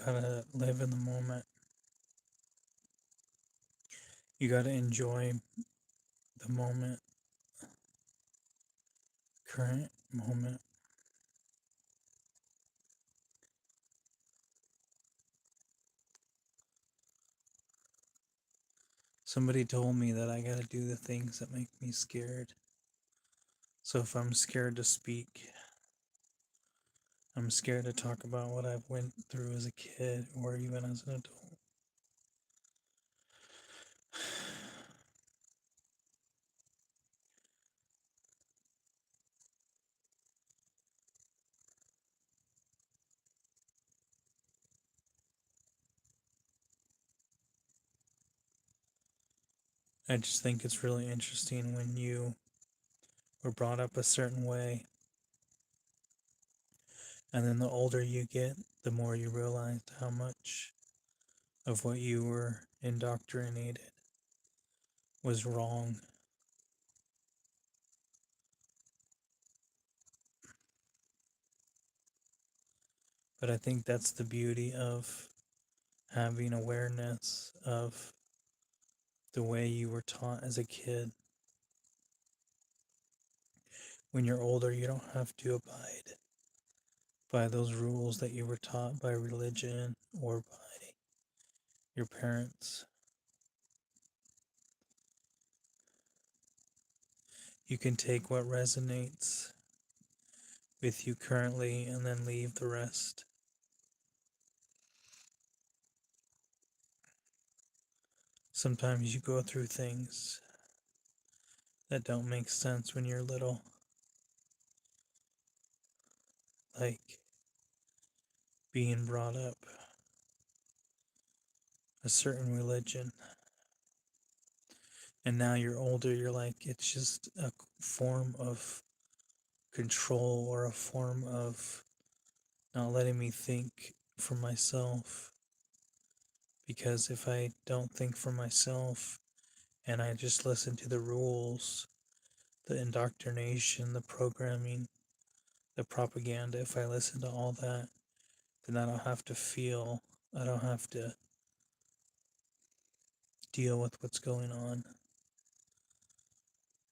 gotta live in the moment. You gotta enjoy the moment, current moment. Somebody told me that I gotta do the things that make me scared. So if I'm scared to speak, I'm scared to talk about what I've went through as a kid or even as an adult. I just think it's really interesting when you were brought up a certain way, and then the older you get, the more you realize how much of what you were indoctrinated was wrong. But I think that's the beauty of having awareness of the way you were taught as a kid. When you're older, you don't have to abide by those rules that you were taught by religion or by your parents. You can take what resonates with you currently and then leave the rest. Sometimes you go through things that don't make sense when you're little, like being brought up a certain religion. And now you're older, you're like, it's just a form of control or a form of not letting me think for myself. Because if I don't think for myself and I just listen to the rules, the indoctrination, the programming, the propaganda, if I listen to all that, then I don't have to feel, I don't have to deal with what's going on.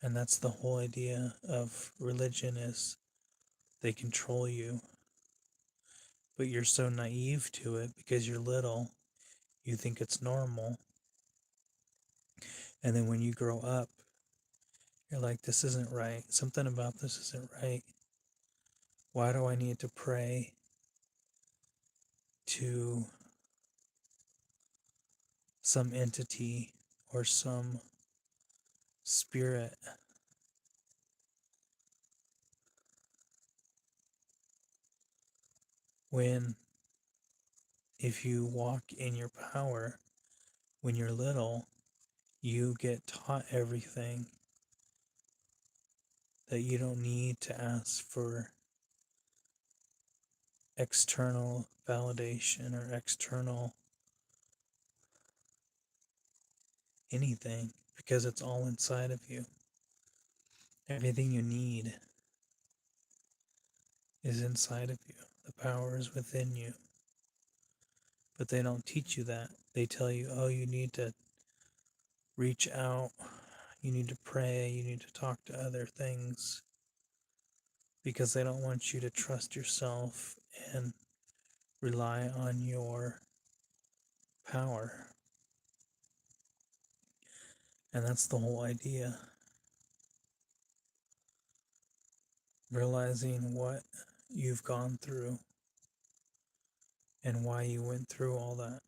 And that's the whole idea of religion is they control you. But you're so naive to it because you're little, you think it's normal. And then when you grow up, you're like, this isn't right. Something about this isn't right. Why do I need to pray to some entity or some spirit when if you walk in your power when you're little, you get taught everything that you don't need to ask for external validation or external anything because it's all inside of you. Everything you need is inside of you. The power is within you. But they don't teach you that. They tell you, oh, you need to reach out, you need to pray, you need to talk to other things because they don't want you to trust yourself and rely on your power. And that's the whole idea. Realizing what you've gone through and why you went through all that.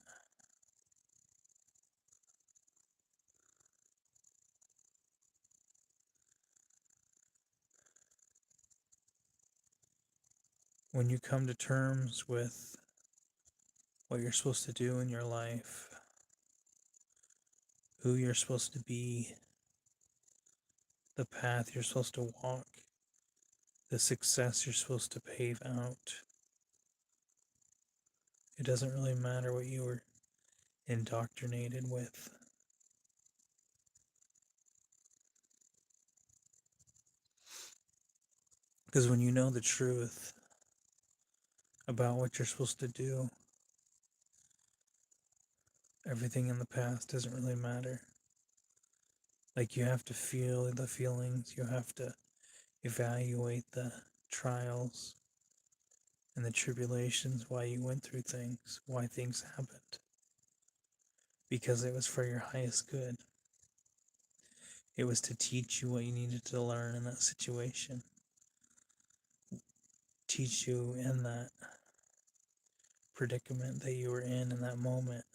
When you come to terms with what you're supposed to do in your life, who you're supposed to be, the path you're supposed to walk, the success you're supposed to pave out, it doesn't really matter what you were indoctrinated with. Because when you know the truth about what you're supposed to do, Everything in the past doesn't really matter. Like, you have to feel the feelings, you have to evaluate the trials and the tribulations, why you went through things, why things happened. Because it was for your highest good. It was to teach you what you needed to learn in that situation, teach you in that predicament that you were in that moment.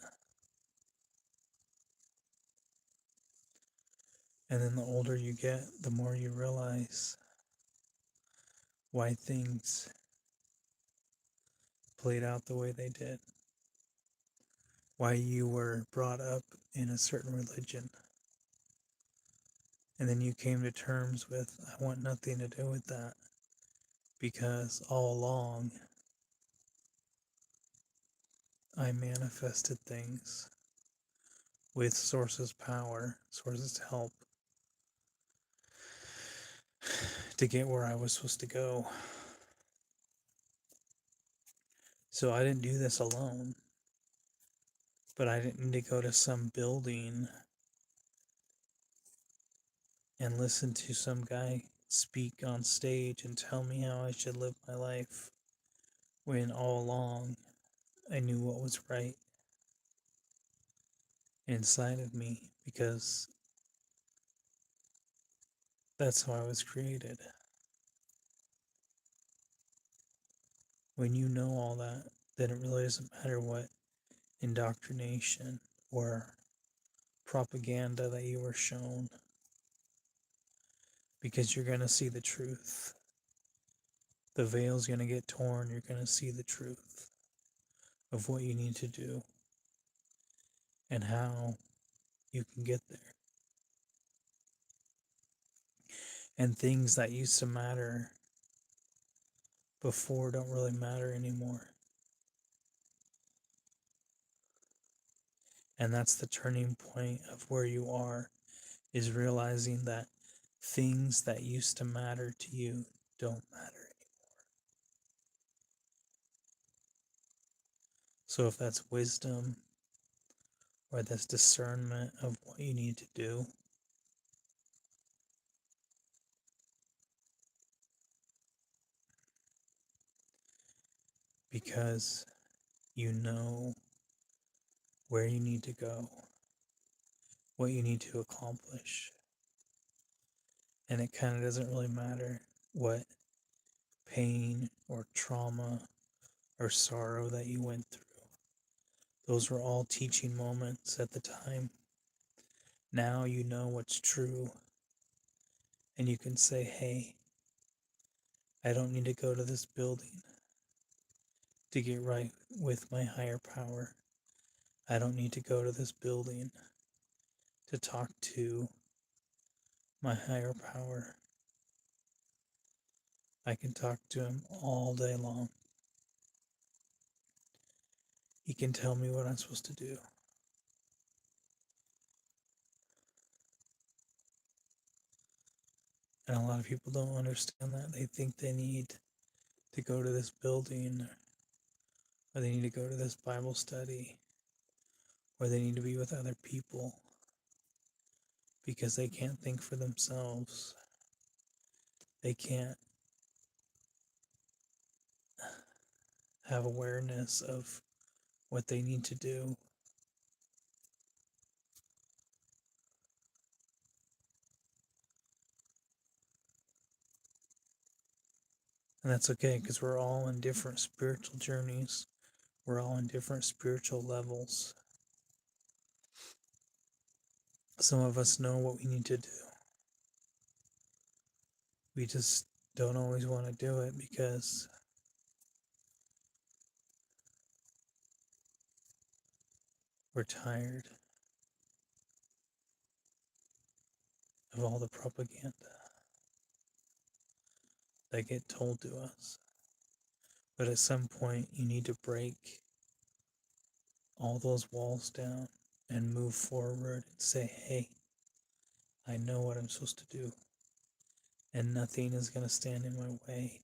And then the older you get, the more you realize why things played out the way they did, why you were brought up in a certain religion. And then you came to terms with, I want nothing to do with that, because all along I manifested things with sources power, sources help, to get where I was supposed to go. So I didn't do this alone, but I didn't need to go to some building and listen to some guy speak on stage and tell me how I should live my life, when all along I knew what was right inside of me, because that's how I was created. When you know all that, then it really doesn't matter what indoctrination or propaganda that you were shown, because you're going to see the truth. The veil's going to get torn. You're going to see the truth of what you need to do and how you can get there. And things that used to matter before don't really matter anymore. And that's the turning point of where you are, is realizing that things that used to matter to you don't matter anymore. So if that's wisdom, or that's discernment of what you need to do, because you know where you need to go, what you need to accomplish, and it kind of doesn't really matter what pain or trauma or sorrow that you went through. Those were all teaching moments at the time. Now you know what's true, and you can say, hey, I don't need to go to this building to get right with my higher power. I don't need to go to this building to talk to my higher power. I can talk to him all day long. He can tell me what I'm supposed to do. And a lot of people don't understand that. They think they need to go to this building, or they need to go to this Bible study, or they need to be with other people, because they can't think for themselves. They can't have awareness of what they need to do. And that's okay, because we're all in different spiritual journeys. We're all in different spiritual levels. Some of us know what we need to do. We just don't always want to do it because we're tired of all the propaganda that get told to us. But at some point, you need to break all those walls down and move forward and say, hey, I know what I'm supposed to do, and nothing is going to stand in my way,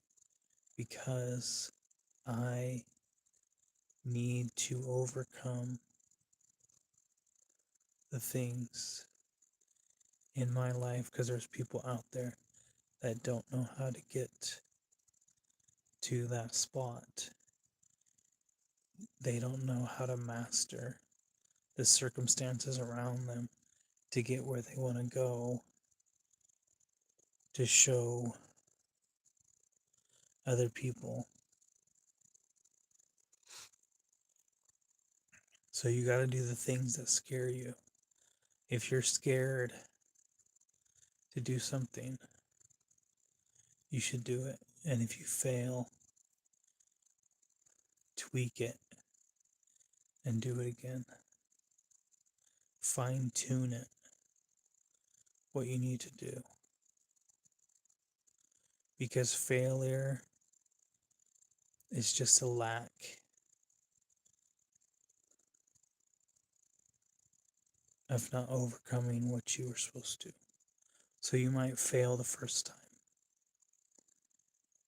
because I need to overcome the things in my life, because there's people out there that don't know how to get to that spot. They don't know how to master the circumstances around them to get where they want to go, to show other people. So you got to do the things that scare you. If you're scared to do something, you should do it. And if you fail, tweak it and do it again. Fine tune it, what you need to do. Because failure is just a lack of not overcoming what you were supposed to. So you might fail the first time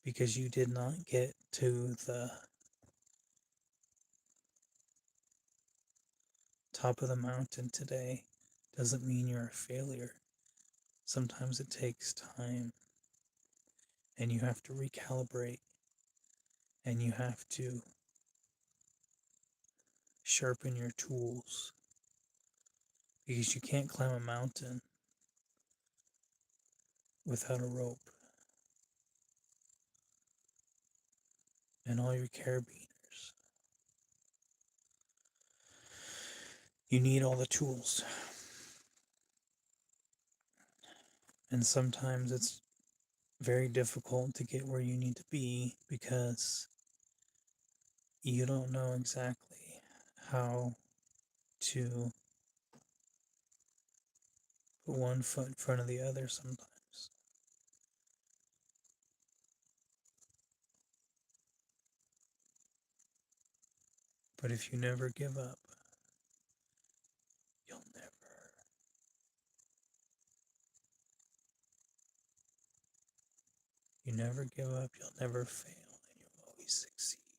because you did not get to the top of the mountain today. Doesn't mean you're a failure. Sometimes it takes time and you have to recalibrate and you have to sharpen your tools because you can't climb a mountain without a rope and all your carabiners. You need all the tools. And sometimes it's very difficult to get where you need to be because you don't know exactly how to put one foot in front of the other sometimes. But if you never give up, you'll never. You never give up, you'll never fail, and you'll always succeed.